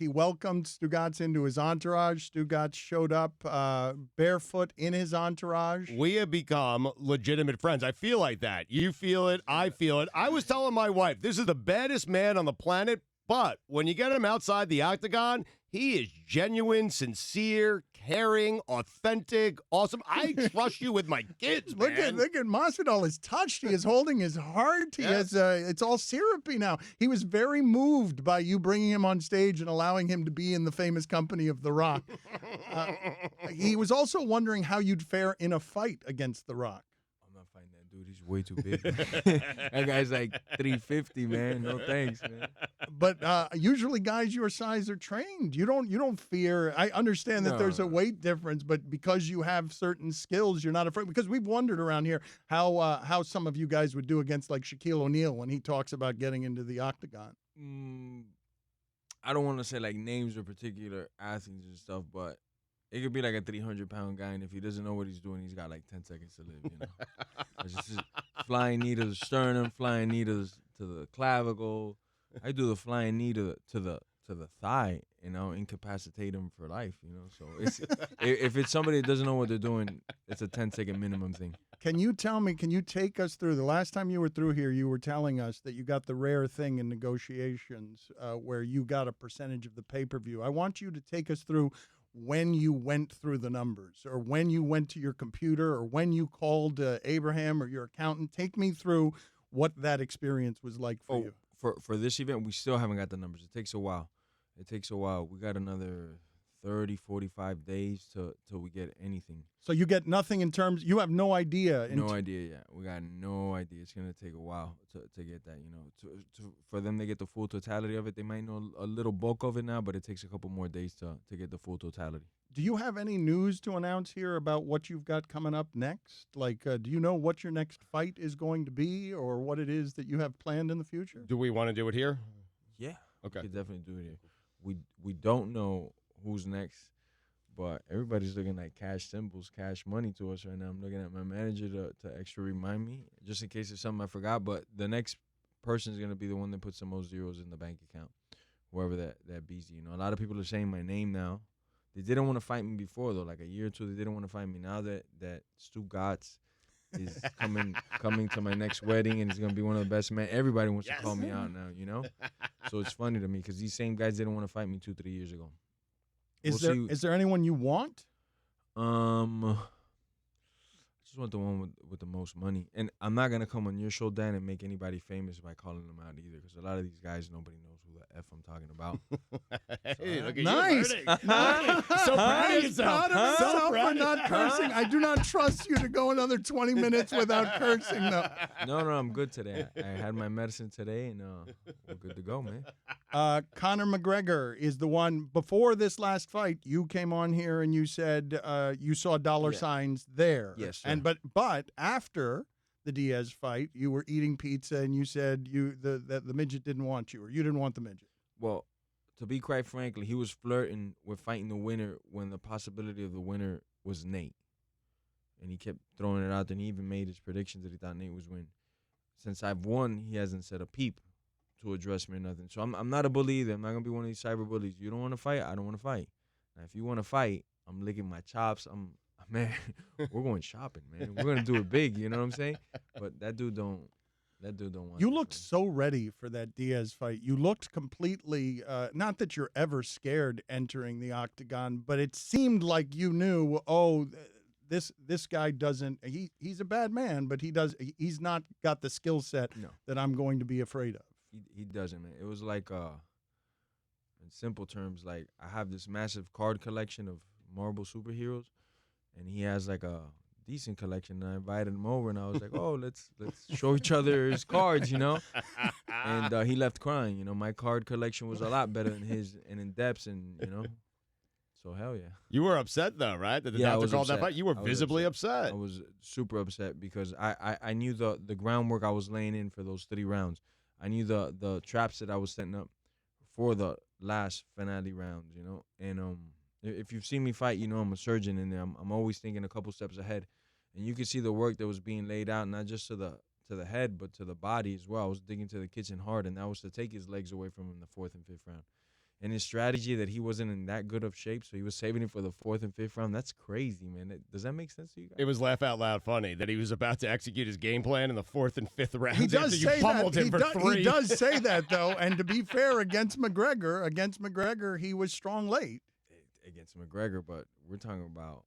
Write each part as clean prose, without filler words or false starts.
He welcomed Stugatz into his entourage. Stugatz showed up barefoot in his entourage. We have become legitimate friends. I feel like that. You feel it. I feel it. I was telling my wife, this is the baddest man on the planet, but when you get him outside the octagon, he is genuine, sincere, caring, authentic, awesome. I trust you with my kids, man. Look at Masvidal is touched. He is holding his heart. He has it's all syrupy now. He was very moved by you bringing him on stage and allowing him to be in the famous company of The Rock. He was also wondering how you'd fare in a fight against The Rock. I'm not fighting that dude. He's way too big. That guy's like 350, man. No thanks, man. But usually guys your size are trained. You don't fear. I understand that there's a weight difference, but because you have certain skills, you're not afraid. Because we've wondered around here how some of you guys would do against like Shaquille O'Neal when he talks about getting into the octagon. I don't want to say like names of particular athletes and stuff, but it could be like a 300-pound guy, and if he doesn't know what he's doing, he's got like 10 seconds to live, you know. It's just flying knee to the sternum, flying knee to the clavicle. I do the flying knee to the thigh, you know, incapacitate him for life, you know. So it's if it's somebody that doesn't know what they're doing, it's a 10-second minimum thing. Can you take us through, the last time you were through here, you were telling us that you got the rare thing in negotiations where you got a percentage of the pay-per-view. I want you to take us through when you went through the numbers, or when you went to your computer, or when you called Abraham or your accountant. Take me through what that experience was like for you. For this event, we still haven't got the numbers. It takes a while. We got another 30, 45 days till we get anything. So you get nothing in terms, you have no idea. No idea yet. We got no idea. It's going to take a while to get that, you know. For them to get the full totality of it, they might know a little bulk of it now, but it takes a couple more days to get the full totality. Do you have any news to announce here about what you've got coming up next? Like, do you know what your next fight is going to be, or what it is that you have planned in the future? Do we want to do it here? Yeah. Okay. We could definitely do it here. We don't know who's next, but everybody's looking like cash symbols, cash money to us right now. I'm looking at my manager to extra remind me, just in case it's something I forgot. But the next person is going to be the one that puts the most zeros in the bank account, whoever that beats. You know, a lot of people are saying my name now. They didn't want to fight me before, though. Like a year or two, they didn't want to fight me. Now that Stugatz is coming to my next wedding, and he's going to be one of the best men, everybody wants to call me out now, you know? So it's funny to me because these same guys didn't want to fight me 2-3 years ago. Is there anyone you want? I just want the one with the most money. And I'm not going to come on your show, Dan, and make anybody famous by calling them out either, because a lot of these guys, nobody knows who the F I'm talking about. Hey, look at nice. you. Nice. So proud of yourself. So proud for not cursing. I do not trust you to go another 20 minutes without cursing, though. No, I'm good today. I had my medicine today, and we're good to go, man. Conor McGregor is the one. Before this last fight, you came on here and you said you saw dollar signs there. Yes, sir. But after the Diaz fight, you were eating pizza and you said that the midget didn't want you, or you didn't want the midget. Well, to be quite frankly, he was flirting with fighting the winner when the possibility of the winner was Nate. And he kept throwing it out there, and he even made his predictions that he thought Nate was win. Since I've won, he hasn't said a peep to address me or nothing. So I'm not a bully either. I'm not going to be one of these cyber bullies. You don't want to fight? I don't want to fight. Now, if you want to fight, I'm licking my chops. Man, we're going shopping, man. We're going to do it big, you know what I'm saying? But that dude don't want You it, looked man. so ready for that Diaz fight. You looked completely, not that you're ever scared entering the octagon, but it seemed like you knew, this guy doesn't, he's a bad man, but he's not got the skill set that I'm going to be afraid of. He doesn't, man. It was like, in simple terms, like I have this massive card collection of Marvel superheroes, and he has like a decent collection. And I invited him over, and I was like, "Oh, let's show each other his cards," you know. And he left crying. You know, my card collection was a lot better than his, and in depth, and you know. So hell yeah. You were upset though, right? That the doctor called that fight. You were visibly upset. I was super upset because I knew the groundwork I was laying in for those 3 rounds. I knew the traps that I was setting up for the last finale rounds, you know. And if you've seen me fight, you know I'm a surgeon, and I'm always thinking a couple steps ahead. And you can see the work that was being laid out, not just to the head, but to the body as well. I was digging to the kitchen hard, and that was to take his legs away from him in the 4th and 5th round. and his strategy that he wasn't in that good of shape, so he was saving it for the 4th and 5th round. That's crazy, man. Does that make sense to you guys? It was laugh out loud funny that he was about to execute his game plan in the 4th and 5th rounds. He does say that. Him for 3. He does say that, though. And to be fair, against McGregor, he was strong late. Against McGregor, but we're talking about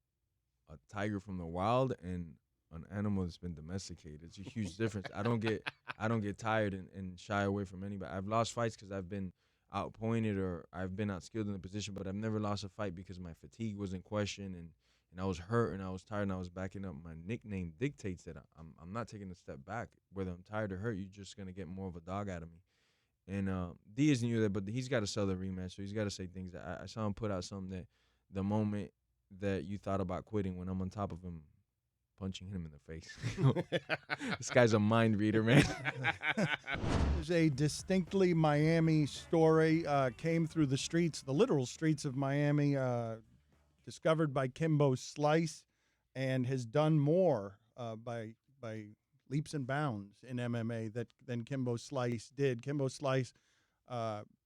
a tiger from the wild and an animal that's been domesticated. It's a huge difference. I don't get tired and shy away from anybody. I've lost fights because I've been outpointed or I've been outskilled in the position, but I've never lost a fight because my fatigue was in question and I was hurt and I was tired and I was backing up. My nickname dictates that I'm not taking a step back. Whether I'm tired or hurt, you're just going to get more of a dog out of me. And Diaz knew that, but he's got to sell the rematch, so he's got to say things. I saw him put out something that the moment that you thought about quitting, when I'm on top of him, punching him in the face. This guy's a mind reader, man. There's a distinctly Miami story, came through the streets, the literal streets of Miami, discovered by Kimbo Slice, and has done more by leaps and bounds in MMA than Kimbo Slice did. Kimbo Slice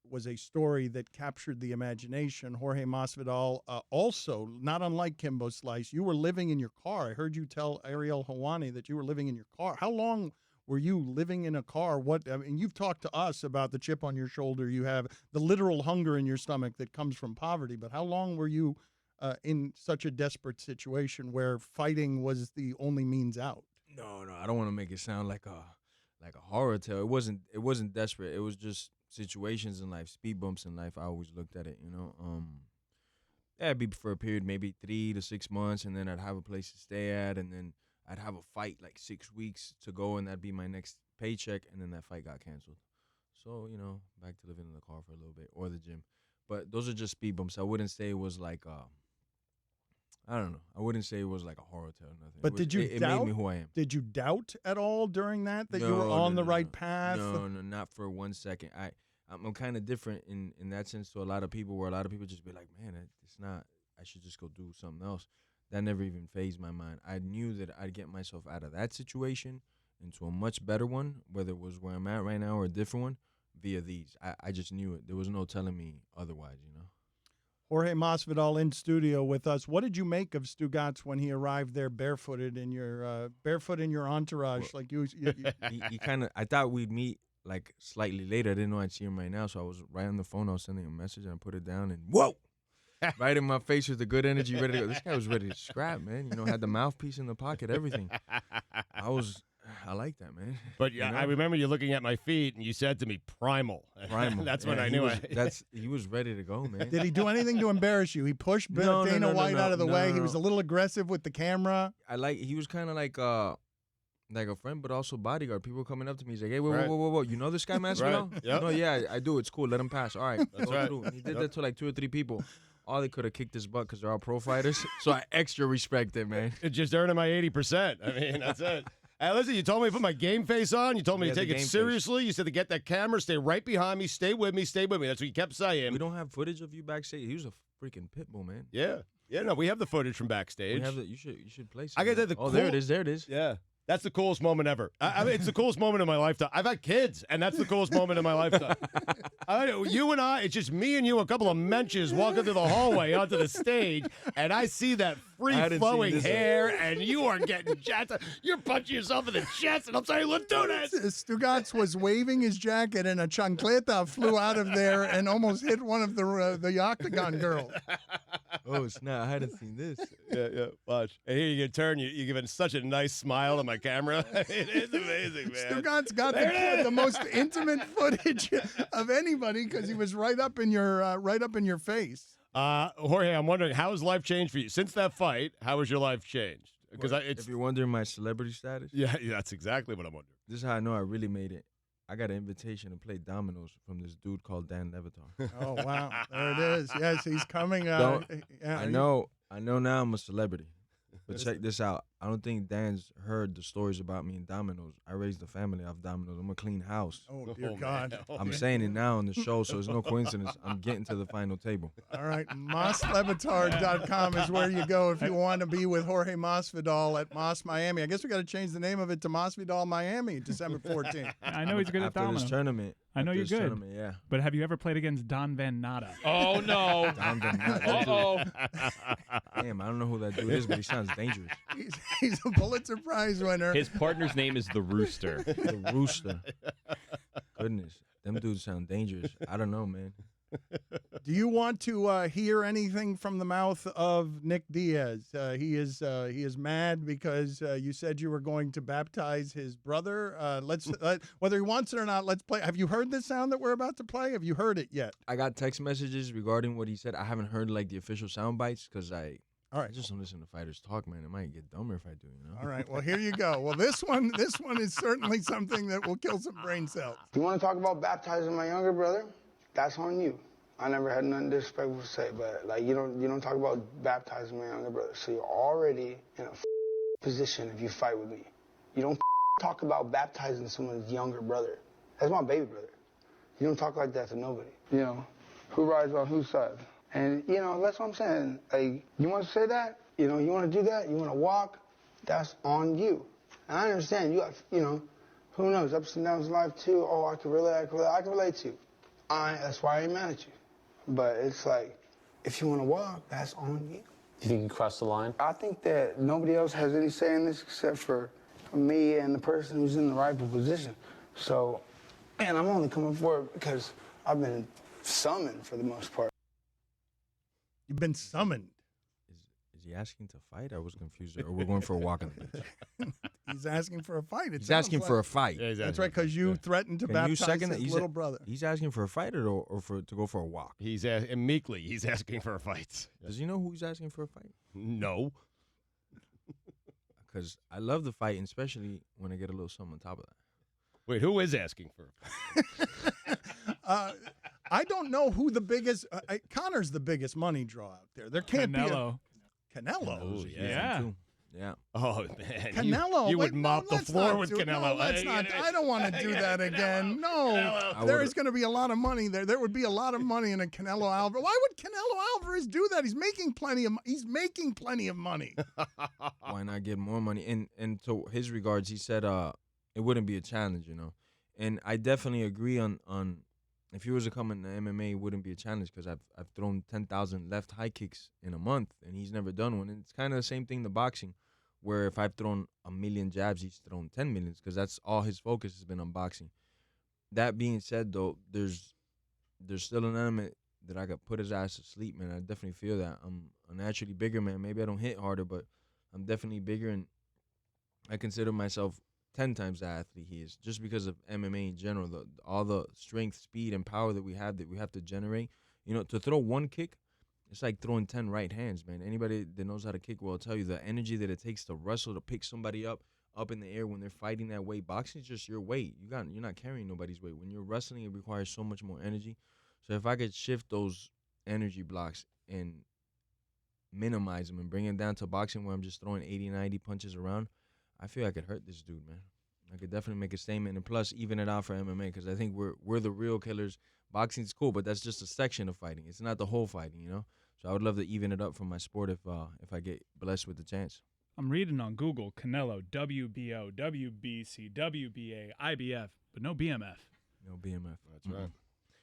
was a story that captured the imagination. Jorge Masvidal, also, not unlike Kimbo Slice, you were living in your car. I heard you tell Ariel Helwani that you were living in your car. How long were you living in a car? You've talked to us about the chip on your shoulder. You have the literal hunger in your stomach that comes from poverty. But how long were you in such a desperate situation where fighting was the only means out? No, I don't want to make it sound like a horror tale. It wasn't desperate. It was just situations in life, speed bumps in life. I always looked at it, Yeah, it'd be for a period, maybe 3 to 6 months, and then I'd have a place to stay at, and then I'd have a fight like 6 weeks to go, and that'd be my next paycheck, and then that fight got canceled. So, back to living in the car for a little bit or the gym. But those are just speed bumps. I wouldn't say it was like I don't know. I wouldn't say it was like a horror tale or nothing. But did you it doubt? made me who I am. Did you doubt at all during that you were on the right path? No, not for 1 second. I'm kind of different in that sense to a lot of people, where a lot of people just be like, man, it's not, I should just go do something else. That never even phased my mind. I knew that I'd get myself out of that situation into a much better one, whether it was where I'm at right now or a different one, via these. I just knew it. There was no telling me otherwise, Jorge Masvidal in studio with us. What did you make of Stugatz when he arrived there barefooted in your entourage? Well, like you he kind of. I thought we'd meet like slightly later. I didn't know I'd see him right now, so I was right on the phone. I was sending a message and I put it down and whoa, right in my face with the good energy, ready to go. This guy was ready to scrap, man. Had the mouthpiece in the pocket, everything. I like that, man. But yeah, I remember you looking at my feet and you said to me, "Primal." That's when I knew he was ready to go, man. Did he do anything to embarrass you? He pushed Dana White out of the way. He was a little aggressive with the camera. He was kind of like a friend, but also bodyguard. People coming up to me, he's like, "Hey, whoa, you know this guy, Masvidal?" Right. Yep. No, yeah, I do. It's cool. Let him pass. All right, that's right. And he did that to like 2 or 3 people. All they could have kicked his butt because they're all pro fighters. So I extra respect it, man. It's just earning my 80%. I mean, that's it. Hey, listen, you told me to put my game face on. You told me to take it seriously. You said to get that camera, stay right behind me, stay with me. That's what you kept saying. We don't have footage of you backstage. He was a freaking pit bull, man. Yeah. No, we have the footage from backstage. We have you should play some. I gotta say there it is. There it is. Yeah. That's the coolest moment ever. I mean, it's the coolest moment of my lifetime. I've had kids, and that's the coolest moment of my lifetime. You and I, it's just me and you, a couple of menches walking through the hallway onto the stage, and I see that free-flowing hair, and you are getting jacked. You're punching yourself in the chest, and I'm saying, let's do this. Stugatz was waving his jacket, and a chancleta flew out of there and almost hit one of the octagon girls. Oh, snap. I hadn't seen this. Yeah. Watch. And here you can turn. You're giving such a nice smile to my camera. It is amazing, man. Stugatz got the most intimate footage of anybody because he was right up in your face. Jorge, I'm wondering, how has life changed for you since that fight? How has your life changed? Because if you're wondering my celebrity status, yeah, that's exactly what I'm wondering. This is how I know I really made it. I got an invitation to play dominoes from this dude called Dan Le Batard. Oh wow, there it is. Yes, he's coming. I know now I'm a celebrity. But check this out. I don't think Dan's heard the stories about me and Domino's. I raised a family off Domino's. I'm a clean house. Oh, dear God. I'm saying it now on the show, so it's no coincidence. I'm getting to the final table. All right. MosLebatard.com is where you go if you want to be with Jorge Masvidal at Mas Miami. I guess we got to change the name of it to Masvidal Miami, December 14th. I know he's good at After domino. this tournament. I know after you're this good. tournament, yeah. But have you ever played against Don Van Natta? Oh, no. Don Van Natta. Uh-oh. Damn, I don't know who that dude is, but he sounds dangerous. He's a Pulitzer Prize winner. His partner's name is the Rooster. The Rooster. Goodness, them dudes sound dangerous. I don't know, man. Do you want to hear anything from the mouth of Nick Diaz? He is mad because you said you were going to baptize his brother. Whether he wants it or not, let's play. Have you heard this sound that we're about to play? Have you heard it yet? I got text messages regarding what he said. I haven't heard like the official sound bites because I just don't listen to fighters talk, man. It might get dumber if I do, you know? All right. Well, here you go. Well, this one is certainly something that will kill some brain cells. You want to talk about baptizing my younger brother? That's on you. I never had nothing disrespectful to say, but like you don't talk about baptizing my younger brother. So you're already in a position if you fight with me. You don't talk about baptizing someone's younger brother. That's my baby brother. You don't talk like that to nobody. You know, who rides on whose side? And you know, that's what I'm saying. Like, you want to say that? You know, you want to do that? You want to walk? That's on you. And I understand you got, you know, who knows, ups and downs in life too. Oh, I can relate to you. That's why I ain't mad at you. But it's like, if you want to walk, that's on you. You think you crossed the line? I think that nobody else has any say in this except for me and the person who's in the rightful position. So, and I'm only coming forward because I've been summoned for the most part. You've been summoned. Is he asking to fight? I was confused. Or we're going for a walk on the pitch? He's asking for a fight. He's asking for a fight. Yeah, That's right, because you threatened to baptize his little brother. He's asking for a fight or to go for a walk? He's meekly. He's asking for a fight. Does he know who he's asking for a fight? No. Because I love the fight, and especially when I get a little something on top of that. Wait, who is asking for a fight? I don't know who the biggest. Conor's the biggest money draw out there. There can't Canelo. be a Canelo. Oh, Yeah. Yeah. Oh, man. Canelo. You Wait, would mop the let's floor not with do- Canelo. No, let's not. I don't want to do that again. No. There is going to be a lot of money there. There would be a lot of money in a Canelo Alvarez. Why would Canelo Alvarez do that? He's making plenty of money. Why not get more money? And to his regards, he said it wouldn't be a challenge, you know. And I definitely agree on if he was to come into MMA, it wouldn't be a challenge because I've thrown 10,000 left high kicks in a month, and he's never done one. And it's kind of the same thing to boxing, where if I've thrown 1,000,000 jabs, he's thrown 10 million because that's all his focus has been on boxing. That being said, though, there's still an element that I could put his ass to sleep, man. I definitely feel that. I'm a naturally bigger man. Maybe I don't hit harder, but I'm definitely bigger, and I consider myself 10 times the athlete he is, just because of MMA in general, all the strength, speed, and power that we have to generate. You know, to throw one kick, it's like throwing 10 right hands, man. Anybody that knows how to kick will tell you the energy that it takes to wrestle, to pick somebody up in the air when they're fighting that weight. Boxing is just your weight. You're not carrying nobody's weight. When you're wrestling, it requires so much more energy. So if I could shift those energy blocks and minimize them and bring it down to boxing where I'm just throwing 80, 90 punches around, I feel I could hurt this dude, man. I could definitely make a statement, and plus even it out for MMA, because I think we're the real killers. Boxing's cool, but that's just a section of fighting. It's not the whole fighting, you know? So I would love to even it up for my sport if I get blessed with the chance. I'm reading on Google, Canelo, WBO, WBC, WBA, IBF, but no BMF. No BMF. That's right.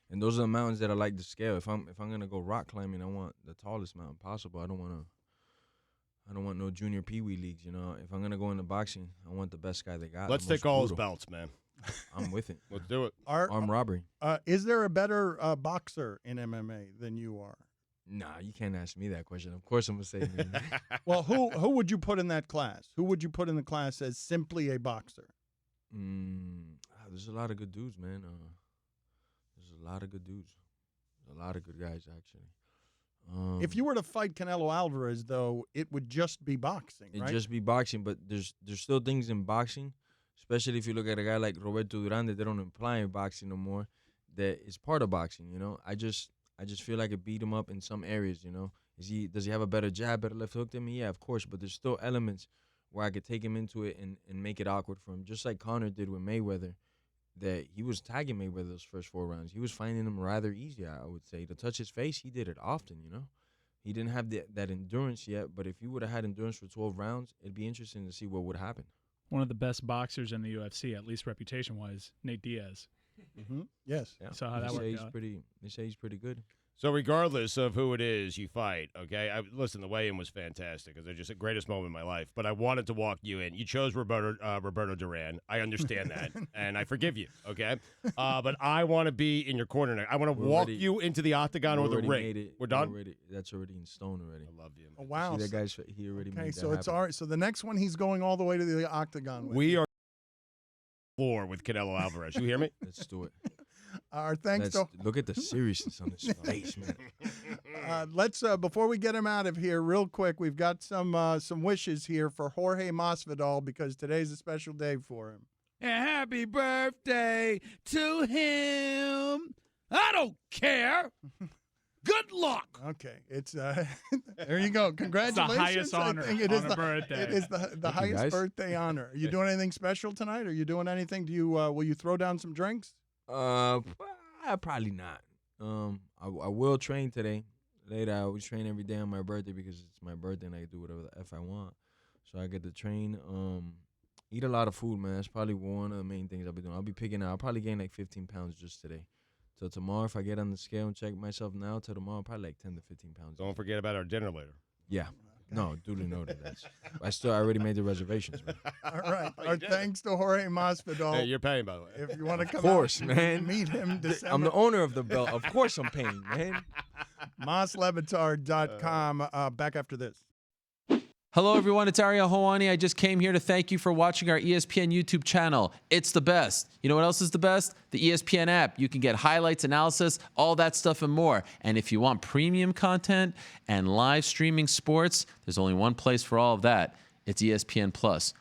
And those are the mountains that I like to scale. If I'm gonna go rock climbing, I want the tallest mountain possible. I don't want no junior peewee leagues, you know. If I'm gonna go into boxing, I want the best guy they got. Let's the most take all his brutal. belts, man. I'm with it. Let's do it. Armed robbery. Is there a better boxer in MMA than you are? Nah, you can't ask me that question. Of course I'm gonna say me. Well, who would you put in that class? Who would you put in the class as simply a boxer? There's a lot of good dudes, man. There's a lot of good dudes. There's a lot of good guys, actually. If you were to fight Canelo Alvarez, though, it would just be boxing, right? It'd just be boxing, but there's still things in boxing, especially if you look at a guy like Roberto Duran that they don't imply in boxing no more, that is part of boxing, you know? I just feel like it beat him up in some areas, you know. Does he have a better jab, better left hook than me? Yeah, of course, but there's still elements where I could take him into it and make it awkward for him, just like Conor did with Mayweather, that he was tagging Mayweather those first 4 rounds. He was finding him rather easy, I would say. To touch his face, he did it often, you know. He didn't have that endurance yet, but if he would have had endurance for 12 rounds, it'd be interesting to see what would happen. One of the best boxers in the UFC, at least reputation-wise, Nate Diaz. Mm-hmm. Yes. Yeah. So how that worked out. They say he's pretty good. So regardless of who it is you fight, okay, listen, the weigh-in was fantastic. It was just the greatest moment in my life. But I wanted to walk you in. You chose Roberto Duran. I understand that, and I forgive you, okay? But I want to be in your corner now. I want to walk you into the octagon or the ring. We're done? That's already in stone already. I love you. Oh, wow. See that guy's, he already made that so it's happen. so the next one, he's going all the way to the octagon with. We are floor with Canelo Alvarez. You hear me? Let's do it. Our thanks to Look at the seriousness on his face, man. let's before we get him out of here, real quick, we've got some wishes here for Jorge Masvidal because today's a special day for him. And happy birthday to him. I don't care. Good luck. Okay, it's there you go. Congratulations. It's the highest honor I think it is on a birthday. It is the highest guys. birthday honor. Are you doing anything special tonight? Are you doing anything? Do you will you throw down some drinks? Probably not. I will train today. Later, I will train every day on my birthday because it's my birthday and I can do whatever the F I want. So I get to train. Eat a lot of food, man. That's probably one of the main things I'll be doing. I'll be picking out. I'll probably gain like 15 pounds just today. So tomorrow, if I get on the scale and check myself now, till tomorrow, probably like 10 to 15 pounds. Don't forget about our dinner later. Yeah. No, duly noted. I already made the reservations, man. All right. Our thanks to Jorge Masvidal. Hey, you're paying, by the way. If you want to come course, out man. and meet him December. I'm the owner of the belt. Of course I'm paying, man. MasLebatard.com. Back after this. Hello, everyone. It's Ariel Hawani. I just came here to thank you for watching our ESPN YouTube channel. It's the best. You know what else is the best? The ESPN app. You can get highlights, analysis, all that stuff and more. And if you want premium content and live streaming sports, there's only one place for all of that. It's ESPN Plus.